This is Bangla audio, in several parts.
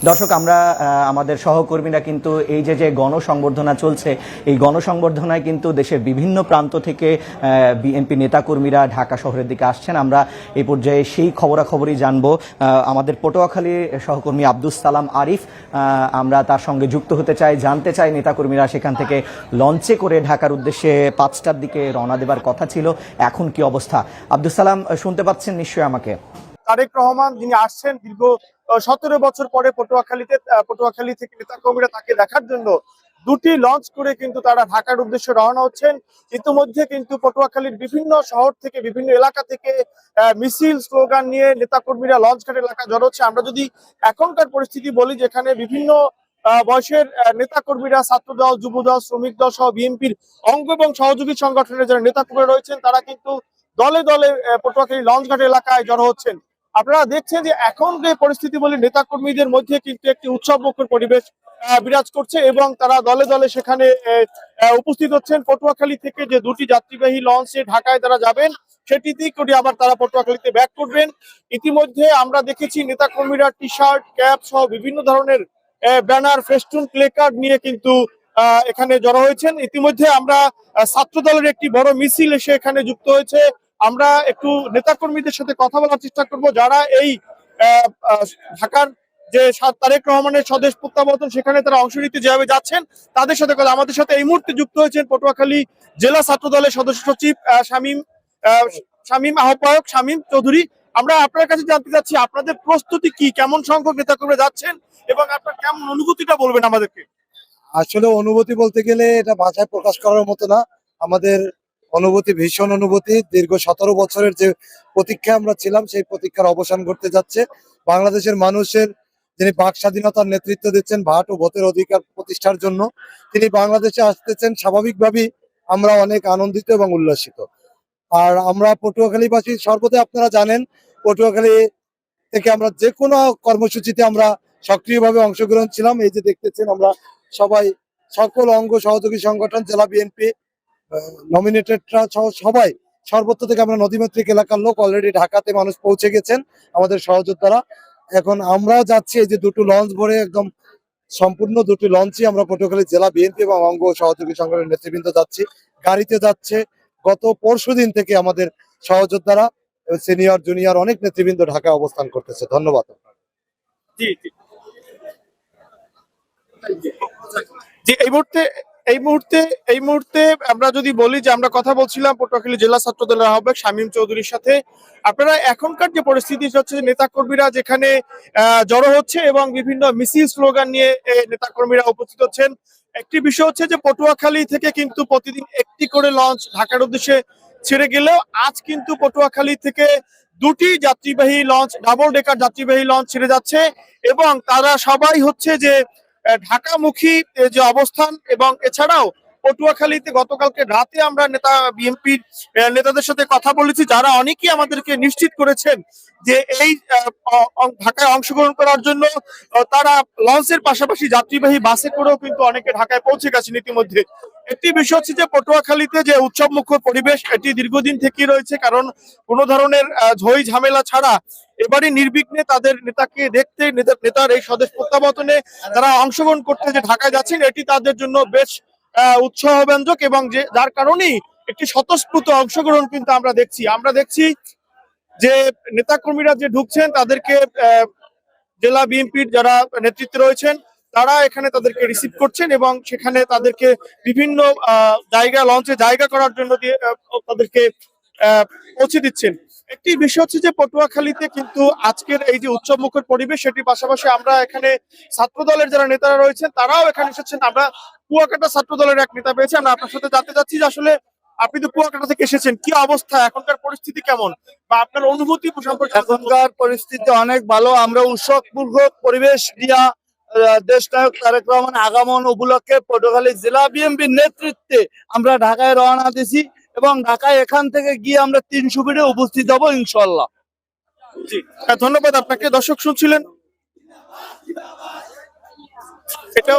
দর্শক, আমরা আমাদের সহকর্মীরা কিন্তু এই যে গণসংবর্ধনা চলছে, এই গণসংবর্ধনায় কিন্তু দেশের বিভিন্ন প্রান্ত থেকে বিএনপি নেতাকর্মীরা ঢাকা শহরের দিকে আসছেন। আমরা এই পর্যায়ে সেই খবরাখবরই জানবো। আমাদের পটুয়াখালীর সহকর্মী আব্দুস সালাম আরিফ, আমরা তার সঙ্গে যুক্ত হতে চাই, জানতে চাই নেতাকর্মীরা সেখান থেকে লঞ্চে করে ঢাকার উদ্দেশ্যে 5টার দিকে রওনা দেবার কথা ছিল, এখন কি অবস্থা? আব্দুস সালাম, শুনতে পাচ্ছেন নিশ্চয়ই আমাকে? তারেক রহমান যিনি আসছেন দীর্ঘ 17 বছর পরে পটুয়াখালী থেকে নেতাকর্মীরা তাকে দেখার জন্য দুটি লঞ্চ করে কিন্তু তারা ঢাকার উদ্দেশ্যে রওনা হচ্ছেন। ইতিমধ্যে কিন্তু পটুয়াখালীর বিভিন্ন শহর থেকে, বিভিন্ন এলাকা থেকে মিছিল স্লোগান নিয়ে নেতাকর্মীরা লঞ্চ ঘাট এলাকা জড়ো হচ্ছে। আমরা যদি এখনকার পরিস্থিতি বলি, যেখানে বিভিন্ন বয়সের নেতাকর্মীরা, ছাত্রদল, যুবদল, শ্রমিক দল সহ বিএনপির অঙ্গ এবং সহযোগী সংগঠনের যারা নেতাকর্মীরা রয়েছেন, তারা কিন্তু দলে দলে পটুয়াখালী লঞ্চ ঘাট এলাকায় জড়ো হচ্ছেন। আপনারা দেখছেন যে এখন যে পরিস্থিতি বলে নেতাকর্মীদের মধ্যে কিন্তু একটি উৎসবমুখর পরিবেশ বিরাজ করছে এবং তারা দলে দলে সেখানে উপস্থিত হচ্ছেন। পটুয়াখালী থেকে যে দুটি যাত্রীবাহী লঞ্চে ঢাকায় তারা যাবেন, সেটিতেই করে আবার তারা পটুয়াখালীতে ব্যাক করবেন। ইতিমধ্যে আমরা দেখেছি নেতাকর্মীরা টি শার্ট, ক্যাপ সহ বিভিন্ন ধরনের ব্যানার, ফেস্টুন, প্লে কার্ড নিয়ে কিন্তু এখানে জড়ো হয়েছেন। ইতিমধ্যে আমরা ছাত্র দলের একটি বড় মিছিল এসে এখানে যুক্ত হয়েছে। আমরা একটু নেতাকর্মীদের সাথে কথা বলার চেষ্টা করব, যারা এই ঢাকার যে তারেক রহমানের স্বদেশ প্রত্যাবর্তন সেখানে তারা অংশ নিতে যেভাবে যাচ্ছেন তাদের সাথে কথা। আমাদের সাথে এই মুহূর্তে যুক্ত হয়েছেন পটুয়াখালী জেলা ছাত্র দলের সদস্য সচিব শামীম আহ্বায়ক শামীম চৌধুরী। আমরা আপনার কাছে জানতে চাচ্ছি, আপনাদের প্রস্তুতি কি, কেমন সংখ্যক নেতাকর্মীরা যাচ্ছেন এবং আপনার কেমন অনুভূতিটা বলবেন আমাদেরকে? আসলে অনুভূতি বলতে গেলে এটা ভাষায় প্রকাশ করার মতো না। আমাদের অনুভূতি ভীষণ অনুভূতি। দীর্ঘ 17 বছরের যে প্রতীক্ষায় আমরা ছিলাম, সেই প্রতীক্ষার অবসান ঘটতে যাচ্ছে। বাংলাদেশের মানুষের যিনি বাক স্বাধীনতার নেতৃত্ব দিচ্ছেন, ভোট ও ভোটের অধিকার প্রতিষ্ঠার জন্য তিনি বাংলাদেশে আসতেছেন, স্বাভাবিকভাবেই আমরা অনেক আনন্দিত এবং উল্লাসিত। আর আমরা পটুয়াখালীবাসী সর্বদাই, আপনারা জানেন, পটুয়াখালী থেকে আমরা যে কোনো কর্মসূচিতে আমরা সক্রিয়ভাবে অংশগ্রহণ ছিলাম। এই যে দেখতেছেন, আমরা সবাই, সকল অঙ্গ সহযোগী সংগঠন, জেলা বিএনপি নমিনেটেডরা সহ সবাই, সর্বত্র থেকে আমরা নদীমাতৃক এলাকার লোক অলরেডি ঢাকাতে মানুষ পৌঁছে গেছেন আমাদের সহযোদ্ধারা। এখন আমরা যাচ্ছি এই যে দুটো লঞ্চ ভরে, একদম সম্পূর্ণ দুটি লঞ্চই আমরা পটুয়াখালী জেলা বিএনপি এবং অঙ্গ সহযোগী সংগঠনের নেতৃবৃন্দ যাচ্ছি। গাড়িতে যাচ্ছে গত পরশুদিন থেকে আমাদের সহযোদ্ধারা, সিনিয়র জুনিয়র অনেক নেতৃবৃন্দ ঢাকায় অবস্থান করতেছে। ধন্যবাদ। জি জি জি এই মুহূর্তে আমরা যদি বলি যে আমরা কথা বলছিলাম পটুয়াখালী জেলা ছাত্র দলের আহ্বায়ক শামীম চৌধুরীর সাথে। আপনারা এখনকার যে পরিস্থিতি হচ্ছে, নেতাকর্মীরা যেখানে জড়ো হচ্ছে এবং বিভিন্ন মিছিল স্লোগান নিয়ে নেতাকর্মীরা উপস্থিত হচ্ছেন। একটি বিষয় হচ্ছে যে পটুয়াখালী থেকে কিন্তু প্রতিদিন একটি করে লঞ্চ ঢাকার উদ্দেশ্যে ছেড়ে গেলেও আজ কিন্তু পটুয়াখালী থেকে দুটি যাত্রীবাহী লঞ্চ, ডাবল ডেকার যাত্রীবাহী লঞ্চ ছেড়ে যাচ্ছে এবং তারা সবাই হচ্ছে যে ঢাকামুখী যে অবস্থান। এবং এছাড়াও পটুয়াখালীতে গতকালকে রাতে আমরা বিএনপির নেতাদের সাথে কথা বলেছি, যারা অনেকেই আমাদেরকে নিশ্চিত করেছেন যে এই ঢাকায় অংশগ্রহণ করার জন্য তারা লঞ্চের পাশাপাশি যাত্রীবাহী বাসে করেও কিন্তু অনেকে ঢাকায় পৌঁছে গেছেন ইতিমধ্যে। একটি বিষয় হচ্ছে যে পটুয়াখালীতে যে উৎসব মুখর পরিবেশ, এটি দীর্ঘদিন থেকেই রয়েছে, কারণ কোনো ধরনের ঝই ঝামেলা ছাড়া এবারই নির্বিঘ্নে তাদের নেতাকে দেখতে, নেতার এই স্বদেশ প্রত্যাবর্তনে তারা অংশগ্রহণ করতে যে ঢাকায় যাচ্ছেন, এটি তাদের জন্য বেশ উৎসাহব্যঞ্জক এবং যার কারণেই একটি স্বতঃস্ফূর্ত অংশগ্রহণ কিন্তু আমরা দেখছি যে নেতাকর্মীরা যে ঢুকছেন তাদেরকে জেলা বিএনপির যারা নেতৃত্বে রয়েছেন তারা এখানে তাদেরকে রিসিভ করছেন এবং সেখানে তাদেরকে বিভিন্ন লঞ্চে জায়গা করার জন্য তাদেরকে পৌঁছে দিচ্ছেন। একটি বিষয় হচ্ছে যে পটুয়াখালীতে কিন্তু আজকের এই যে উৎসব মুখর পরিবেশ, সেটির পাশাপাশি আমরা এখানে ছাত্র দলের যারা নেতারা রয়েছেন তারাও এখানে এসেছেন। আমরা কুয়াকাটা ছাত্র দলের এক নেতা পেয়েছি, আমরা আপনার সাথে জানতে চাচ্ছি যে আসলে আপনি তো কুয়াকাটা থেকে এসেছেন, কি অবস্থা, এখনকার পরিস্থিতি কেমন বা আপনার অনুভূতি সম্পর্কে? এখনকার পরিস্থিতি অনেক ভালো। আমরা উৎসবমুখর পরিবেশ দিয়া দেশ নায়ক তারেক রহমান আগমন উপলক্ষে পটুয়াখালী জেলা বিএনপির নেতৃত্বে আমরা ঢাকায় রওনা দিছি এবং ঢাকায় এখান থেকে গিয়ে আমরা 300 ফিটে উপস্থিত হবো ইনশাল্লাহ। জি, ধন্যবাদ আপনাকে। দর্শক শুনছিলেন, এটা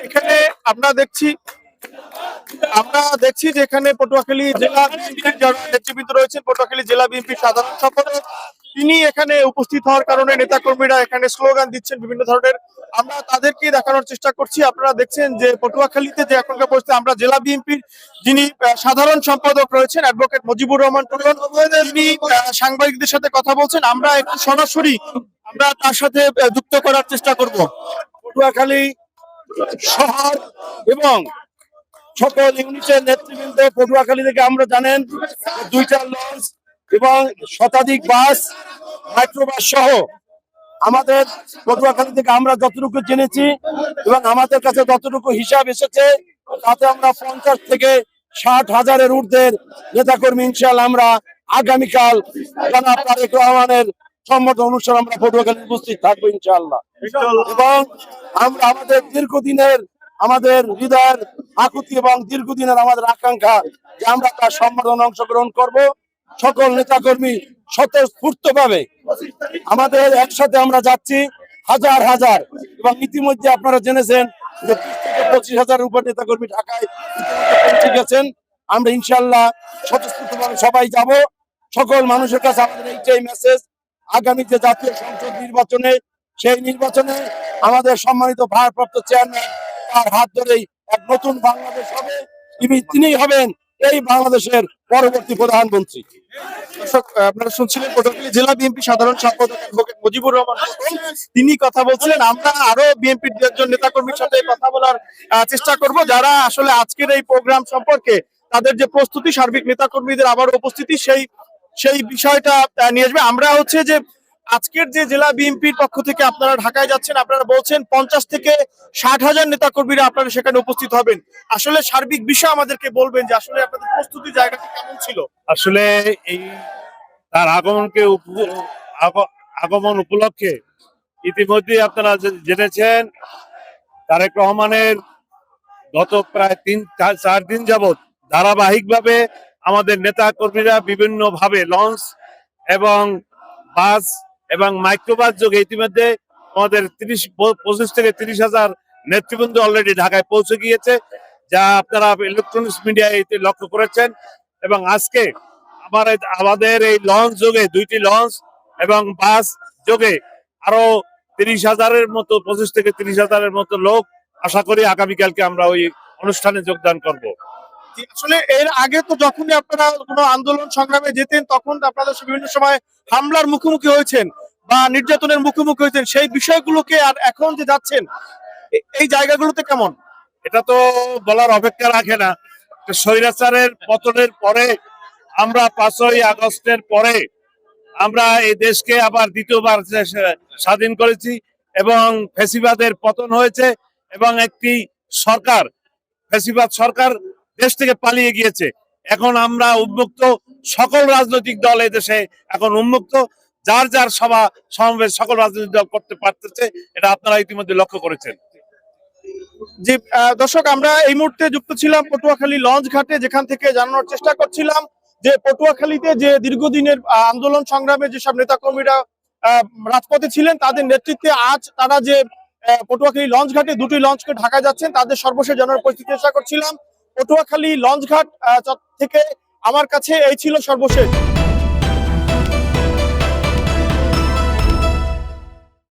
এখানে আমরা দেখছি যে এখানে পটুয়াখালী জেলা বিএনপির যারা নেতৃবৃন্দ রয়েছেন, পটুয়াখালী জেলা বিএনপির সাধারণ সম্পাদক তিনি এখানে উপস্থিত হওয়ার কারণে নেতাকর্মীরা এখানে স্লোগান দিচ্ছেন বিভিন্ন ধরনের। আমরা তাদেরকে দেখানোর চেষ্টা করছি। আপনারা দেখছেন যে পটুয়াখালীতে যে এখনকার পরিস্থিতি, আমরা জেলা বিএনপির যিনি সাধারণ সম্পাদক রয়েছেন অ্যাডভোকেট মুজিবুর রহমান টুটন, তিনি সাংবাদিকদের সাথে কথা বলছেন। আমরা একটু সরাসরি আমরা তার সাথে যুক্ত করার চেষ্টা করব। পটুয়াখালী শহর এবং সকল ইউনিটের নেতৃবৃন্দ পটুয়াখালী থেকে আমরা জানেন দুইটা লঞ্চ এবং শতাধিক বাস মাইক্রোবাস সহ আমাদের পটুয়াখালী থেকে আমরা যতটুকু জেনেছি এবং আমাদের কাছে যতটুকু হিসাব এসেছে তাতে আমরা 50 থেকে 60 হাজারের ঊর্ধ্বের নেতাকর্মী ইনশাআল্লাহ আমরা আগামীকাল জনাব তারেক রহমানের সম্মত অনুষ্ঠান আমরা পটুয়াখালী উপস্থিত থাকবো ইনশাআল্লাহ। এবং আমরা আমাদের দীর্ঘদিনের আমাদের হৃদয়ের আকুতি এবং দীর্ঘদিনের আমাদের আকাঙ্ক্ষা যে আমরা তার সম্মেলনে অংশগ্রহণ করব। সকল নেতাকর্মী স্বতঃস্ফূর্ত ভাবে আমাদের একসাথে আমরা যাচ্ছি হাজার হাজার, এবং ইতিমধ্যে আপনারা জেনেছেন যে 20 থেকে 25 হাজারের উপর নেতাকর্মী ঢাকায় ইতিমধ্যে পৌঁছে গেছেন। আমরা ইনশাআল্লাহ স্বতঃস্ফূর্ত ভাবে সবাই যাব। সকল মানুষের কাছে আমাদের এইটাই মেসেজ, আগামী যে জাতীয় সংসদ নির্বাচনে সেই নির্বাচনে আমাদের সম্মানিত ভারপ্রাপ্ত চেয়ারম্যান তার হাত ধরেই এক নতুন বাংলাদেশ হবে, তিনি হবেন এই বাংলাদেশের পরবর্তী প্রধানমন্ত্রী। দর্শক, আপনারা শুনছিলেন পটুয়াখালী জেলা বিএনপি সাধারণ সম্পাদক অ্যাডভোকেট মুজিবুর রহমান টুটন। তিনি কথা বলছিলেন। আমরা আরো বিএনপির একজন নেতাকর্মীর সাথে কথা বলার চেষ্টা করব, যারা আসলে আজকের এই প্রোগ্রাম সম্পর্কে তাদের যে প্রস্তুতি, সার্বিক নেতাকর্মীদের আবার উপস্থিতি, সেই বিষয়টা নিয়ে আসবে। আমরা হচ্ছে যে আজকের যে জেলা বিএনপির পক্ষ থেকে আপনারা ঢাকায় যাচ্ছেন, আপনারা বলছেন 50 থেকে 60 হাজার নেতাকর্মীরা আপনারা সেখানে উপস্থিত হবেন। আসলে সার্বিক বিষয় আমাদেরকে বলবেন যে আসলে আপনাদের প্রস্তুতি জায়গাটা কেমন ছিল। আসলে এই তার আগমন উপলক্ষে ইতিমধ্যে আপনারা জেনেছেন তারেক রহমানের গত প্রায় 3-4 দিন যাবত ধারাবাহিকভাবে আমাদের নেতা কর্মীরা বিভিন্ন ভাবে লঞ্চ এবং বাস এবং মাইক্রোবাস যোগে ইতিমধ্যে আমাদের 25 থেকে 30 হাজার নেতৃবৃন্দ অলরেডি ঢাকায় পৌঁছে গিয়েছে, যা আপনারা ইলেকট্রনিক্স মিডিয়ায় লক্ষ্য করেছেন। এবং আজকে আমাদের এই লঞ্চ যোগে 2টি লঞ্চ এবং বাস যোগে আরো 30 হাজারের মতো 25 থেকে 30 হাজারের মতো লোক আশা করি আগামীকালকে আমরা ওই অনুষ্ঠানে যোগদান করব। আসলে এর আগে তো যখনই আপনারা কোনো আন্দোলন সংগ্রামে যেতেন তখন আপনাদের বিভিন্ন সময় হামলার মুখোমুখি হয়েছেন বা নির্যাতনের মুখোমুখি হয়েছেন, সেই বিষয়গুলোকে আর এখন যে যাচ্ছেন এই জায়গাগুলোতে কেমন? এটা তো বলার অপেক্ষা রাখে না। স্বৈরাচারের পতনের পরে আমরা 5ই আগস্টের পরে আমরা এই দেশকে আবার দ্বিতীয়বার স্বাধীন করেছি এবং ফ্যাসিবাদের পতন হয়েছে এবং একটি সরকার, ফ্যাসিবাদ সরকার দেশ থেকে পালিয়ে গিয়েছে। এখন আমরা উন্মুক্ত, সকল রাজনৈতিক দল এই দেশে এখন উন্মুক্ত, যার যার সভা সমাবেশ সকল রাজনৈতিক দল করতে পারতেছে, এটা আপনারা ইতিমধ্যে লক্ষ্য করেছেন। জি দর্শক, আমরা এই মুহূর্তে যুক্ত ছিলাম পটুয়াখালী লঞ্চ ঘাটে, যেখান থেকে জানানোর চেষ্টা করছিলাম যে পটুয়াখালীতে যে দীর্ঘদিনের আন্দোলন সংগ্রামে যেসব নেতাকর্মীরা রাজপথে ছিলেন তাদের নেতৃত্বে আজ তারা যে পটুয়াখালী লঞ্চ ঘাটে 2টি লঞ্চকে ঢাকা যাচ্ছেন, তাদের সর্বশেষ জানানোর পরিস্থিতি চেষ্টা করছিলাম। পটুয়াখালী লঞ্চ ঘাট থেকে আমার কাছে এই ছিল সর্বশেষ।